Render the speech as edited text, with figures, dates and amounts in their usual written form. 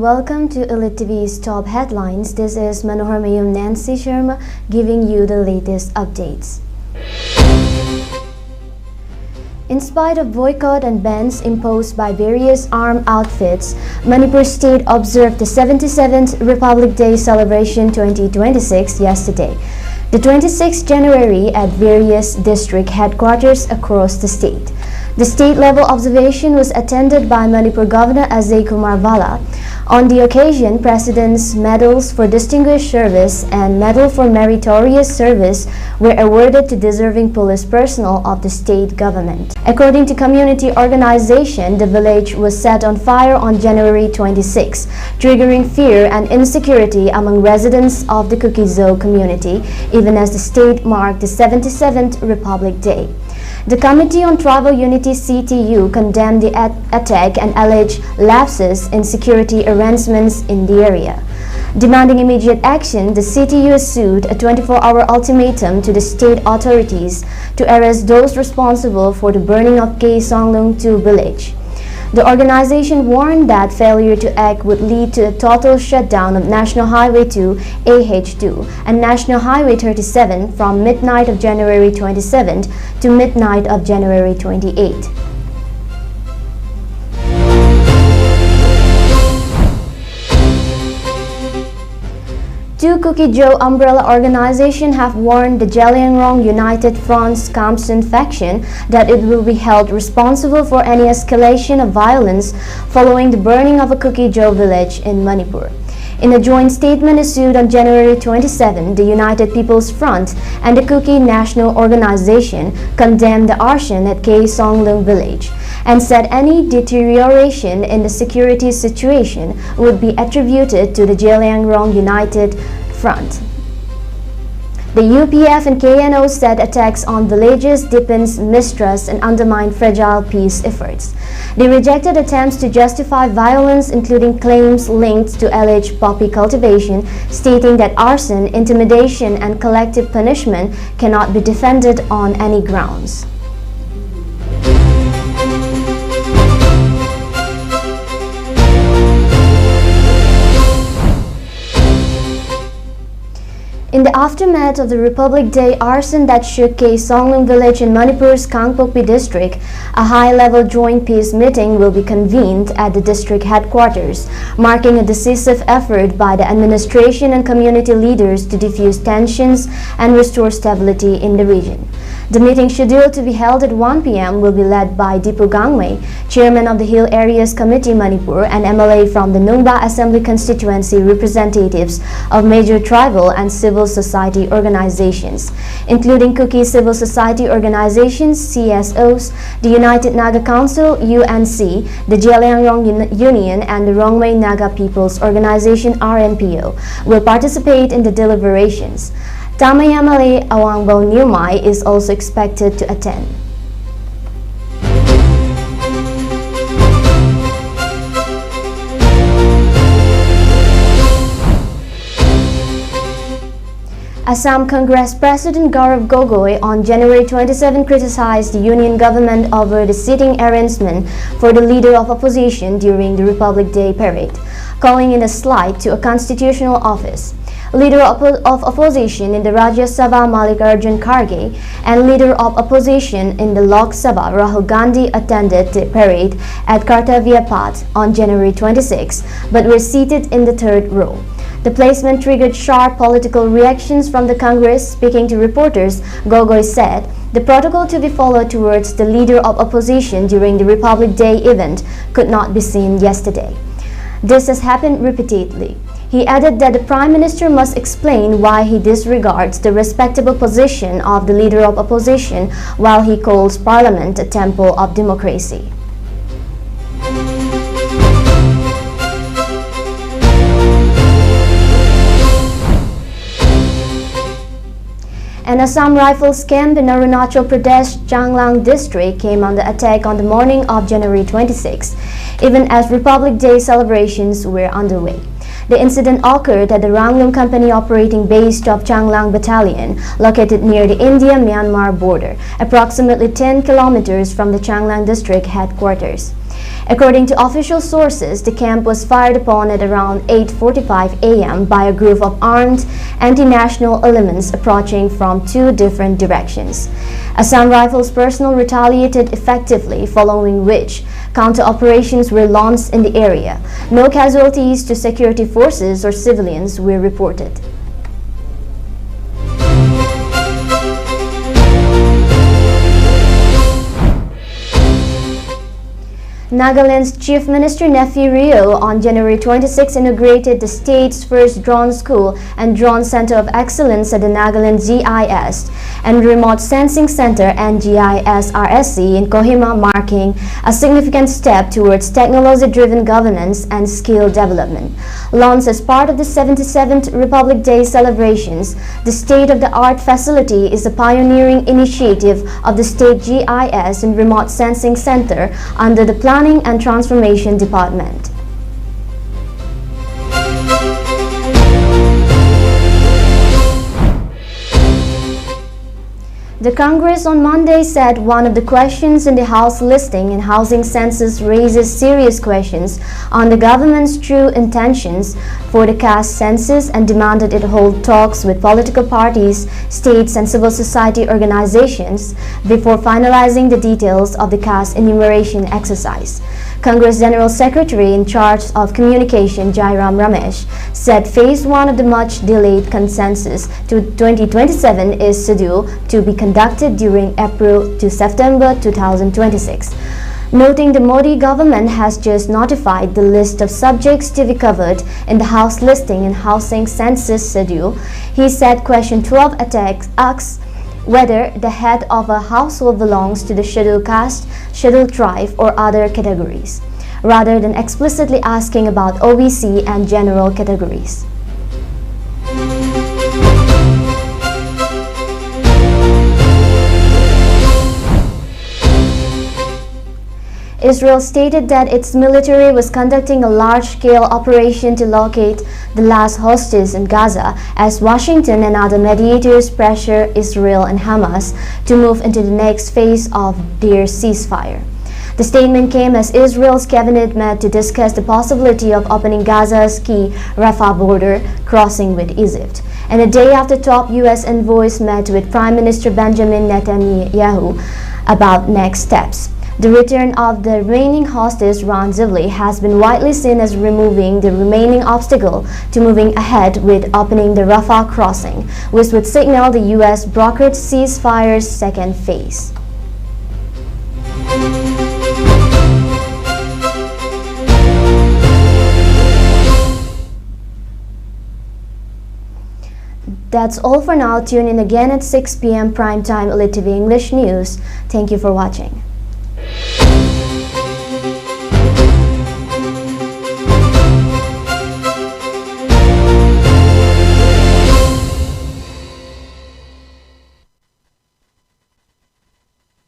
and welcome to ELITETV's top headlines. This is Manohar Mayum Nancy Sharma giving you the latest updates. In spite of boycott and bans imposed by various armed outfits, Manipur State observed the 77th Republic Day celebration 2026 yesterday, the 26th January at various district headquarters across the state. The state-level observation was attended by Manipur Governor Ajay Kumar Vala. On the occasion, President's Medals for Distinguished Service and Medal for Meritorious Service were awarded to deserving police personnel of the state government. According to community organization, the village was set on fire on January 26, triggering fear and insecurity among residents of the Kuki-Zo community, even as the state marked the 77th Republic Day. The Committee on Tribal Unity CTU condemned the attack and alleged lapses in security arrangements in the area. Demanding immediate action, the CTU issued a 24-hour ultimatum to the state authorities to arrest those responsible for the burning of Konglong 2 village. The organization warned that failure to act would lead to a total shutdown of National Highway 2 AH2 and National Highway 37 from midnight of January 27 to midnight of January 28. Two Kuki-Zo umbrella organizations have warned the Jalingrong United Front's Kamsun faction that it will be held responsible for any escalation of violence following the burning of a Kuki-Zo village in Manipur. In a joint statement issued on January 27, the United People's Front and the Kuki National Organization condemned the arson at Konglong village and said any deterioration in the security situation would be attributed to the Jalingrong United Front. The UPF and KNO said attacks on villages deepens mistrust and undermine fragile peace efforts. They rejected attempts to justify violence, including claims linked to alleged poppy cultivation, stating that arson, intimidation, and collective punishment cannot be defended on any grounds. In the aftermath of the Republic Day arson that shook Konglong village in Manipur's Kangpokpi district, a high-level joint peace meeting will be convened at the district headquarters, marking a decisive effort by the administration and community leaders to defuse tensions and restore stability in the region. The meeting, scheduled to be held at 1 p.m., will be led by Dipu Gangwei, chairman of the Hill Areas Committee Manipur, and MLA from the Nungba Assembly constituency, representatives of major tribal and civil society organizations, including Kuki Civil Society Organizations, CSOs, the United Naga Council, UNC, the Jalingrong Union, and the Rongmei Naga People's Organization, RNPO, will participate in the deliberations. Tamayamale Awangbo Newmai is also expected to attend. Assam Congress President Gaurav Gogoi on January 27 criticized the union government over the seating arrangement for the leader of opposition during the Republic Day parade, calling it a slight to a constitutional office. Leader of opposition in the Rajya Sabha Mallikarjun Kharge and leader of opposition in the Lok Sabha Rahul Gandhi attended the parade at Kartavya Path on January 26, but were seated in the third row. The placement triggered sharp political reactions from the Congress. Speaking to reporters, Gogoi said the protocol to be followed towards the leader of opposition during the Republic Day event could not be seen yesterday. This has happened repeatedly. He added that the Prime Minister must explain why he disregards the respectable position of the leader of opposition while he calls Parliament a temple of democracy. An Assam Rifles camp in Arunachal Pradesh Changlang district came under attack on the morning of January 26, even as Republic Day celebrations were underway. The incident occurred at the Ranglung Company operating base of Changlang Battalion, located near the India-Myanmar border, approximately 10 kilometers from the Changlang district headquarters. According to official sources, the camp was fired upon at around 8:45 a.m. by a group of armed anti-national elements approaching from two different directions. Assam Rifles personnel retaliated effectively, following which counter-operations were launched in the area. No casualties to security forces or civilians were reported. Nagaland's Chief Minister Nefi Rio on January 26 inaugurated the state's first drone school and drone center of excellence at the Nagaland GIS and Remote Sensing Center (NGIS RSC) in Kohima, marking a significant step towards technology-driven governance and skill development. Launched as part of the 77th Republic Day celebrations, the state-of-the-art facility is a pioneering initiative of the State GIS and Remote Sensing Center under the Planning and Transformation Department. The Congress on Monday said one of the questions in the House listing and housing census raises serious questions on the government's true intentions for the caste census and demanded it hold talks with political parties, states and civil society organizations before finalizing the details of the caste enumeration exercise. Congress General Secretary in charge of communication Jairam Ramesh said phase 1 of the much-delayed consensus to 2027 is scheduled to be conducted during April to September 2026. Noting the Modi government has just notified the list of subjects to be covered in the House listing and housing census schedule, he said question 12 asks whether the head of a household belongs to the scheduled caste, scheduled tribe or other categories, rather than explicitly asking about OBC and general categories. Israel stated that its military was conducting a large-scale operation to locate the last hostages in Gaza as Washington and other mediators pressure Israel and Hamas to move into the next phase of their ceasefire. The statement came as Israel's cabinet met to discuss the possibility of opening Gaza's key Rafah border crossing with Egypt, and a day after top U.S. envoys met with Prime Minister Benjamin Netanyahu about next steps. The return of the remaining hostages Ron Zivli has been widely seen as removing the remaining obstacle to moving ahead with opening the Rafah crossing, which would signal the U.S. brokered ceasefire's second phase. That's all for now. Tune in again at 6 p.m. primetime ELITETV English News. Thank you for watching.